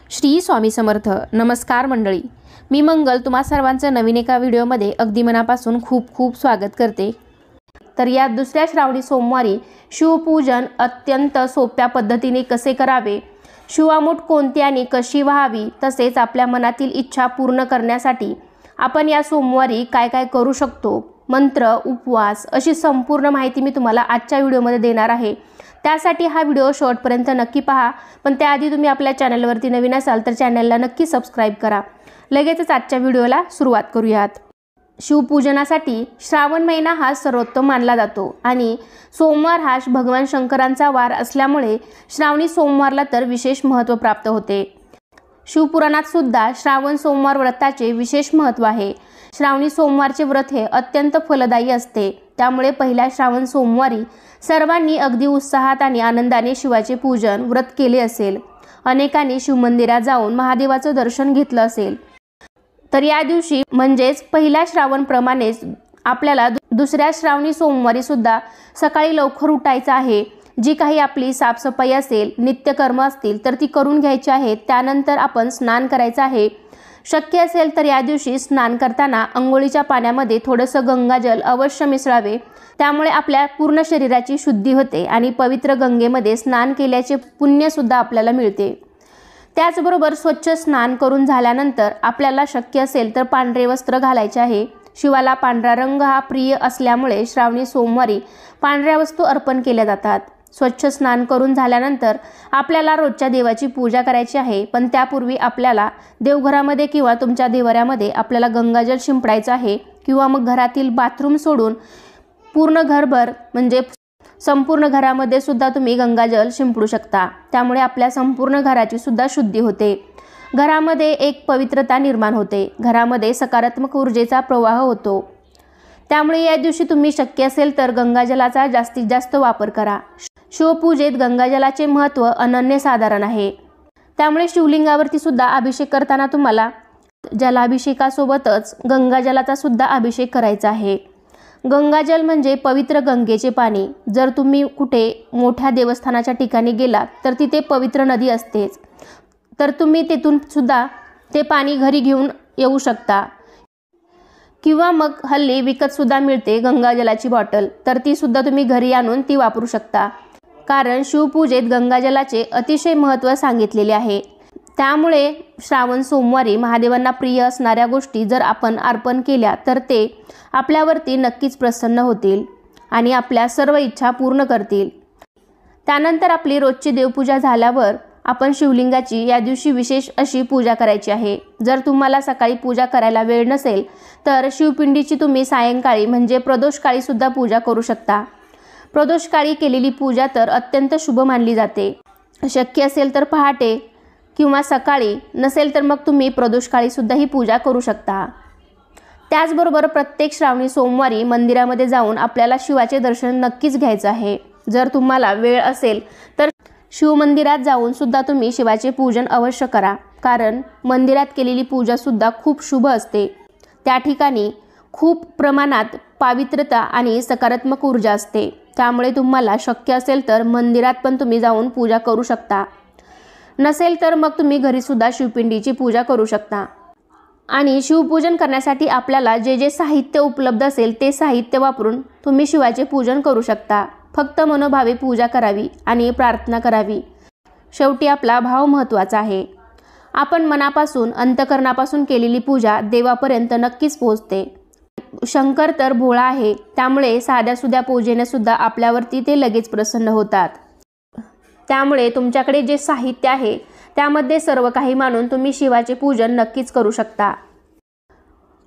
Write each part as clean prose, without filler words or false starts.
श्री स्वामी समर्थ. नमस्कार मंडळी, मी मंगल तुम्हा सर्वांचं नवीन एका व्हिडिओमध्ये अगदी मनापासून खूप खूप स्वागत करते. तर या दुसऱ्या श्रावणी सोमवारी शिवपूजन अत्यंत सोप्या पद्धतीने कसे करावे, शिवामूठ कोणती आणि कशी व्हावी, तसेच आपल्या मनातील इच्छा पूर्ण करण्यासाठी आपण या सोमवारी काय काय करू शकतो, मंत्र, उपवास, अशी संपूर्ण माहिती मी तुम्हाला आजच्या व्हिडिओमध्ये देणार आहे. त्यासाठी हा व्हिडिओ शेवटपर्यंत नक्की पहा. पण त्याआधी तुम्ही आपल्या चॅनलवरती नवीन असाल तर चॅनलला नक्की सबस्क्राईब करा. लगेचच आजच्या व्हिडिओला सुरुवात करूयात. शिवपूजनासाठी श्रावण महिना हा सर्वोत्तम मानला जातो आणि सोमवार हा भगवान शंकरांचा वार असल्यामुळे श्रावणी सोमवारला तर विशेष महत्त्व प्राप्त होते. शिवपुराणात सुद्धा श्रावण सोमवार व्रताचे विशेष महत्त्व आहे. श्रावणी सोमवारचे व्रत हे अत्यंत फलदायी असते. त्यामुळे पहिल्या श्रावण सोमवारी सर्वांनी अगदी उत्साहात आणि आनंदाने शिवाचे पूजन व्रत केले असेल. अनेकांनी शिवमंदिरात जाऊन महादेवाचं दर्शन घेतलं असेल. तर या दिवशी म्हणजेच पहिल्या श्रावणप्रमाणेच आपल्याला दुसऱ्या श्रावणी सोमवारी सुद्धा सकाळी लवकर उठायचं आहे. जी काही आपली साफसफाई असेल, नित्यकर्म असतील तर ती करून घ्यायची आहेत. त्यानंतर आपण स्नान करायचं आहे. शक्य असेल तर या दिवशी स्नान करताना अंघोळीच्या पाण्यामध्ये थोडंसं गंगाजल अवश्य मिसळावे. त्यामुळे आपल्या पूर्ण शरीराची शुद्धी होते आणि पवित्र गंगेमध्ये स्नान केल्याचे पुण्यसुद्धा आपल्याला मिळते. त्याचबरोबर स्वच्छ स्नान करून झाल्यानंतर आपल्याला शक्य असेल तर पांढरे वस्त्र घालायचे आहे. शिवाला पांढरा रंग हा प्रिय असल्यामुळे श्रावणी सोमवारी पांढऱ्या वस्तू अर्पण केल्या जातात. स्वच्छ स्नान करून झाल्यानंतर आपल्याला रोजच्या देवाची पूजा करायची आहे. पण त्यापूर्वी आपल्याला देवघरामध्ये किंवा तुमच्या देवऱ्यामध्ये आपल्याला गंगाजल शिंपडायचं आहे. किंवा मग घरातील बाथरूम सोडून पूर्ण घरभर म्हणजे संपूर्ण घरामध्ये सुद्धा तुम्ही गंगाजल शिंपडू शकता. त्यामुळे आपल्या संपूर्ण घराची सुद्धा शुद्धी होते. घरामध्ये एक पवित्रता निर्माण होते. घरामध्ये सकारात्मक ऊर्जेचा प्रवाह होतो. त्यामुळे या दिवशी तुम्ही शक्य असेल तर गंगाजलाचा जास्तीत जास्त वापर करा. शिवपूजेत गंगाजलाचे महत्त्व अनन्यसाधारण आहे. त्यामुळे शिवलिंगावरती सुद्धा अभिषेक करताना तुम्हाला जलाभिषेकासोबतच गंगाजलाचा सुद्धा अभिषेक करायचा आहे. गंगाजल म्हणजे पवित्र गंगेचे पाणी. जर तुम्ही कुठे मोठ्या देवस्थानाच्या ठिकाणी गेलात तर तिथे पवित्र नदी असतेच. तर तुम्ही तेथून सुद्धा ते पाणी घरी घेऊन येऊ शकता. किंवा मग हल्ली विकतसुद्धा मिळते गंगाजलाची बॉटल, तर ती सुद्धा तुम्ही घरी आणून ती वापरू शकता. कारण शिवपूजेत गंगाजलाचे अतिशय महत्त्व सांगितलेले आहे. त्यामुळे श्रावण सोमवारी महादेवांना प्रिय असणाऱ्या गोष्टी जर आपण अर्पण केल्या तर ते आपल्यावरती नक्कीच प्रसन्न होतील आणि आपल्या सर्व इच्छा पूर्ण करतील. त्यानंतर आपली रोजची देवपूजा झाल्यावर आपण शिवलिंगाची या दिवशी विशेष अशी पूजा करायची आहे. जर तुम्हाला सकाळी पूजा करायला वेळ नसेल तर शिवपिंडीची तुम्ही सायंकाळी म्हणजे प्रदोषकाळी सुद्धा पूजा करू शकता. प्रदोषकाळी केलेली पूजा तर अत्यंत शुभ मानली जाते. शक्य असेल तर पहाटे किंवा सकाळी, नसेल तर मग तुम्ही प्रदोषकाळी सुद्धा ही पूजा करू शकता. त्याचबरोबर प्रत्येक श्रावणी सोमवारी मंदिरामध्ये जाऊन आपल्याला शिवाचे दर्शन नक्कीच घ्यायचं आहे. जर तुम्हाला वेळ असेल तर शिवमंदिरात जाऊन सुद्धा तुम्ही शिवाचे पूजन अवश्य करा. कारण मंदिरात केलेली पूजा सुद्धा खूप शुभ असते. त्या ठिकाणी खूप प्रमाणात पावित्रता आणि सकारात्मक ऊर्जा असते. त्यामुळे तुम्हाला शक्य असेल तर मंदिरात पण तुम्ही जाऊन पूजा करू शकता. नसेल तर मग तुम्ही घरी सुद्धा शिवपिंडीची पूजा करू शकता. आणि शिवपूजन करण्यासाठी आपल्याला जे जे साहित्य उपलब्ध असेल ते साहित्य वापरून तुम्ही शिवाचे पूजन करू शकता. फक्त मनोभावे पूजा करावी आणि प्रार्थना करावी. शेवटी आपला भाव महत्त्वाचा आहे. आपण मनापासून अंतःकरणापासून केलेली पूजा देवापर्यंत नक्कीच पोहोचते. शंकर तर भोळा आहे. त्यामुळे साध्यासुध्या पूजेने सुद्धा आपल्यावरती ते लगेच प्रसन्न होतात. त्यामुळे तुमच्याकडे जे साहित्य आहे त्यामध्ये सर्व काही मानून तुम्ही शिवाचे पूजन नक्कीच करू शकता.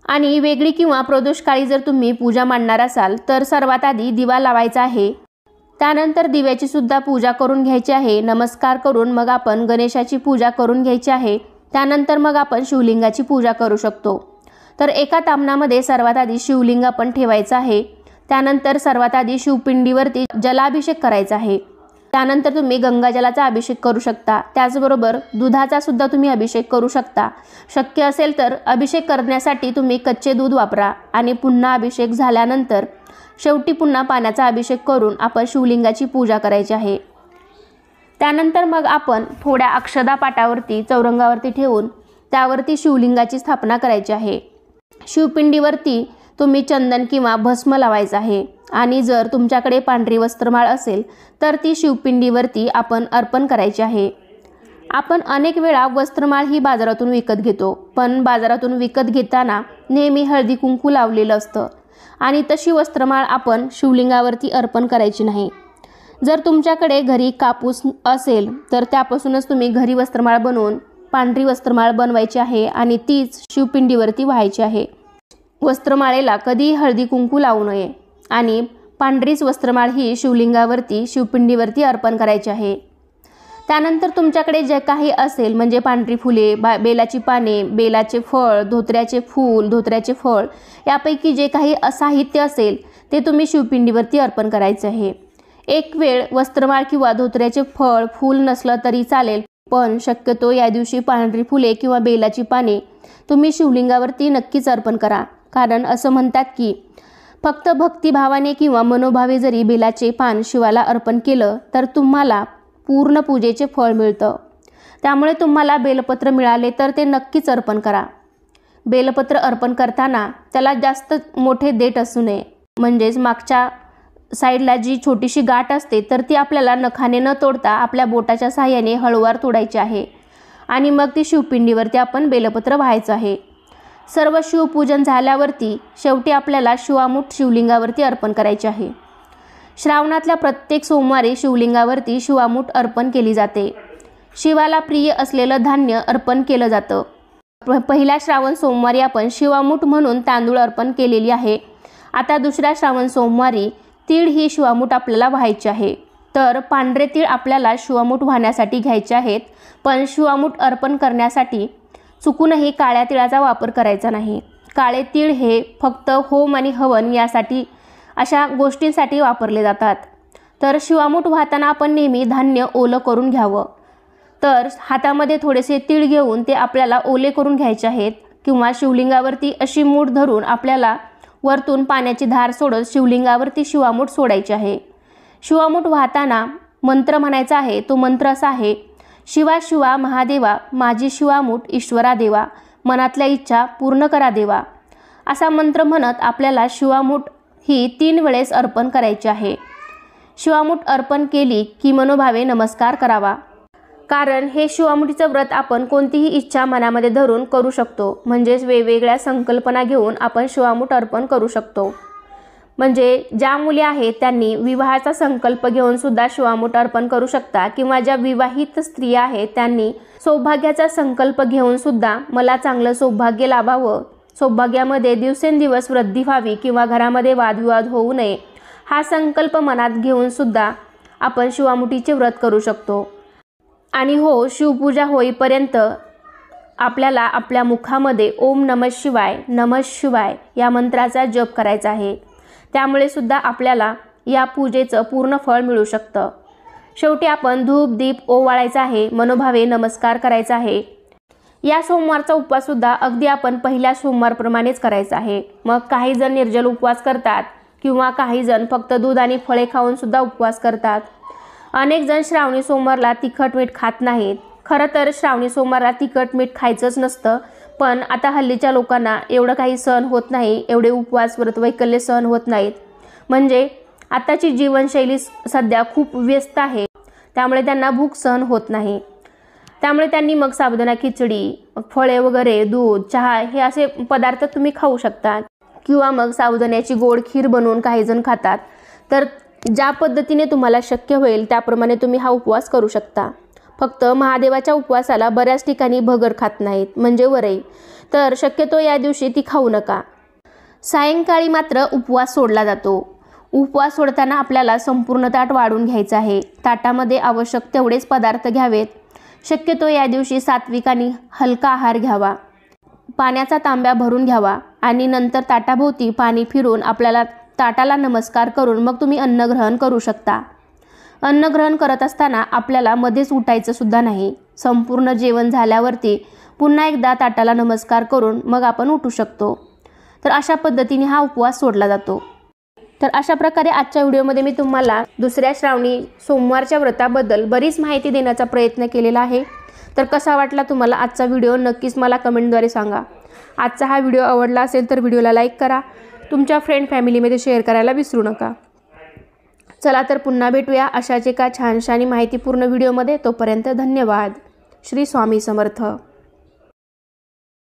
आणि वेगळी किंवा प्रदोषकाळी जर तुम्ही पूजा मांडणार असाल तर सर्वात आधी दिवा लावायचा आहे. त्यानंतर दिव्याची सुद्धा पूजा करून घ्यायची आहे. नमस्कार करून मग आपण गणेशाची पूजा करून घ्यायची आहे. त्यानंतर मग आपण शिवलिंगाची पूजा करू शकतो. तर एका तामणामध्ये सर्वात आधी शिवलिंग आपण ठेवायचं आहे. त्यानंतर सर्वात आधी शिवपिंडीवरती जलाभिषेक करायचा आहे. त्यानंतर तुम्ही गंगाजलाचा अभिषेक करू शकता. त्याचबरोबर दुधाचा सुद्धा तुम्ही अभिषेक करू शकता. शक्य असेल तर अभिषेक करण्यासाठी तुम्ही कच्चे दूध वापरा. आणि पुन्हा अभिषेक झाल्यानंतर शेवटी पुन्हा पाण्याचा अभिषेक करून आपण शिवलिंगाची पूजा करायची आहे. त्यानंतर मग आपण थोड्या अक्षदा पाटावरती चौरंगावरती ठेवून त्यावरती शिवलिंगाची स्थापना करायची आहे। शिवपिंडीवरती तुम्ही चंदन किंवा भस्म लावायचं आहे आणि जर तुमच्याकडे पांढरी वस्त्रमाळ असेल तर ती शिवपिंडीवरती आपण अर्पण करायची आहे। आपण अनेक वेळा वस्त्रमाळ ही बाजारातून विकत घेतो, पण बाजारातून विकत घेताना नेहमी हळदी कुंकू लावलेलं असतं आणि तशी वस्त्रमाळ आपण शिवलिंगावरती अर्पण करायची नाही। जर तुमच्याकडे घरी कापूस असेल तर त्यापासूनच तुम्ही घरी वस्त्रमाळ बनवून पांढरी वस्त्रमाळ बनवायची आहे आणि तीच शिवपिंडीवरती व्हायची आहे। वस्त्रमाळेला कधी हळदी कुंकू लावू नये आणि पांढरीच वस्त्रमाळ ही शिवलिंगावरती शिवपिंडीवरती अर्पण करायची आहे। त्यानंतर तुमच्याकडे जे काही असेल म्हणजे पांढरी फुले, बेलाची पाने, बेलाचे फळ, धोत्र्याचे फूल, धोत्र्याचे फळ यापैकी जे काही साहित्य असेल ते तुम्ही शिवपिंडीवरती अर्पण करायचे आहे। एक वेळ वस्त्रमाळ किंवा धोत्र्याचे फळ फूल नसलं तरी चालेल, पण शक्यतो या दिवशी पांढरी फुले किंवा बेलाची पाने तुम्ही शिवलिंगावरती नक्कीच अर्पण करा। कारण असं म्हणतात की फक्त भक्तिभावाने किंवा मनोभावे जरी बेलाचे पान शिवाला अर्पण केलं तर तुम्हाला पूर्ण पूजेचे फळ मिळतं। त्यामुळे तुम्हाला बेलपत्र मिळाले तर ते नक्कीच अर्पण करा। बेलपत्र अर्पण करताना त्याला जास्त मोठे देठ असू नये, म्हणजेच मागच्या साईडला जी छोटीशी गाठ असते तर ती आपल्याला नखाने न तोडता आपल्या बोटाच्या साहाय्याने हळूवार तोडायची आहे आणि मग ती शिवपिंडीवरती आपण बेलपत्र व्हायचं आहे। सर्व शिवपूजन झाल्यावरती शेवटी आपल्याला शिवामूठ शिवलिंगावरती अर्पण करायचे आहे। श्रावणातल्या प्रत्येक सोमवारी शिवलिंगावरती शिवामूठ अर्पण केली जाते। शिवाला प्रिय असलेलं धान्य अर्पण केलं जातं। पहिल्या श्रावण सोमवारी आपण शिवामूठ म्हणून तांदूळ अर्पण केलेली आहे। आता दुसऱ्या श्रावण सोमवारी तीळ ही शिवामूठ आपल्याला व्हायची आहे। तर पांढरे तीळ आपल्याला शिवामूठ वाहण्यासाठी घ्यायचे आहेत, पण शिवामूठ अर्पण करण्यासाठी चुकूनही काळ्या तिळाचा वापर करायचा नाही। काळे तीळ हे फक्त होम आणि हवन यासाठी अशा गोष्टींसाठी वापरले जातात। तर शिवामूठ वाहताना आपण नेहमी धान्य ओलं करून घ्यावं। तर हातामध्ये थोडेसे तीळ घेऊन ते आपल्याला ओले करून घ्यायचे आहेत किंवा शिवलिंगावरती अशी मूठ धरून आपल्याला वरतून पाण्याची धार सोडत शिवलिंगावरती शिवामूठ सोडायची आहे। शिवामूठ वाहताना मंत्र म्हणायचा आहे। तो मंत्र असा आहे, शिवा शिवा महादेवा माझी शिवामूठ ईश्वरा देवा, मनातल्या इच्छा पूर्ण करा देवा। असा मंत्र म्हणत आपल्याला शिवामूठ ही 3 वेळेस अर्पण करायची आहे। शिवामूठ अर्पण केली की मनोभावे नमस्कार करावा। कारण हे शिवामुठीचं व्रत आपण कोणतीही इच्छा मनामध्ये धरून करू शकतो, म्हणजेच वेगवेगळ्या संकल्पना घेऊन आपण शिवामूठ अर्पण करू शकतो। म्हणजे ज्या मुली आहेत त्यांनी विवाहाचा संकल्प घेऊन सुद्धा शिवामूठ अर्पण करू शकता किंवा ज्या विवाहित स्त्रिया आहेत त्यांनी सौभाग्याचा संकल्प घेऊन सुद्धा मला चांगलं सौभाग्य लाभावं, सौभाग्यामध्ये दिवसेंदिवस वृद्धी व्हावी किंवा घरामध्ये वादविवाद होऊ नये हा संकल्प मनात घेऊन सुद्धा आपण शिवामुठीचे व्रत करू शकतो। आणि हो, शिवपूजा होईपर्यंत आपल्याला आपल्या मुखामध्ये ओम नमः शिवाय नमः शिवाय या मंत्राचा जप करायचा आहे। त्यामुळे सुद्धा आपल्याला या पूजेचं पूर्ण फळ मिळू शकतं। शेवटी आपण धूप दीप ओवाळायचा आहे, मनोभावे नमस्कार करायचा आहे। या सोमवारचा उपवास सुद्धा अगदी आपण पहिल्या सोमवारप्रमाणेच करायचा आहे। मग काही जण निर्जल उपवास करतात किंवा काही जण फक्त दूध आणि फळे खाऊन सुद्धा उपवास करतात। अनेक जण श्रावणी सोमवारला तिखट मीठ खात नाहीत। खरं तर श्रावणी सोमवारला तिखट मीठ खायचंच नसतं, पण आता हल्लीच्या लोकांना एवढं काही सहन होत नाही, एवढे उपवास व्रत वैकल्य सहन होत नाहीत। म्हणजे आताची जीवनशैली सध्या खूप व्यस्त आहे, त्यामुळे त्यांना भूक सहन होत नाही। त्यामुळे त्यांनी मग साबुदाणा खिचडी, फळे वगैरे, दूध, चहा हे असे पदार्थ तुम्ही खाऊ शकता किंवा मग साबुदाण्याची गोड खीर बनवून काही जण खातात। तर ज्या पद्धतीने तुम्हाला शक्य होईल त्याप्रमाणे तुम्ही हा उपवास करू शकता। फक्त महादेवाच्या उपवासाला बऱ्याच ठिकाणी भगर खात नाहीत, म्हणजे वरई, तर शक्यतो या दिवशी ती खाऊ नका। सायंकाळी मात्र उपवास सोडला जातो। उपवास सोडताना आपल्याला संपूर्ण ताट वाढून घ्यायचं आहे। ताटामध्ये आवश्यक तेवढेच पदार्थ घ्यावेत। शक्यतो या दिवशी सात्विक आणि हलका आहार घ्यावा। पाण्याचा तांब्या भरून घ्यावा आणि नंतर ताटाभोवती पाणी फिरून आपल्याला ताटाला नमस्कार करून मग तुम्ही अन्न ग्रहण करू शकता। अन्न ग्रहण करत असताना आपल्याला मध्येच उठायचं सुद्धा नाही। संपूर्ण जेवण झाल्यावरती पुन्हा एकदा ताटाला नमस्कार करून मग आपण उठू शकतो। तर अशा पद्धतीने हा उपवास सोडला जातो। तर अशा प्रकारे आजच्या व्हिडिओमध्ये मी तुम्हाला दुसऱ्या श्रावणी सोमवारच्या व्रताबद्दल बरीच माहिती देण्याचा प्रयत्न केलेला आहे। तर कसा वाटला तुम्हाला आजचा व्हिडिओ नक्कीच मला कमेंटद्वारे सांगा। आजचा हा व्हिडिओ आवडला असेल तर व्हिडिओला लाईक करा, तुमच्या फ्रेंड फॅमिलीमध्ये शेअर करायला विसरू नका। चला तर पुन्हा भेटूया अशाच एका छानशा आणि माहितीपूर्ण व्हिडिओमध्ये। तोपर्यंत धन्यवाद। श्री स्वामी समर्थ।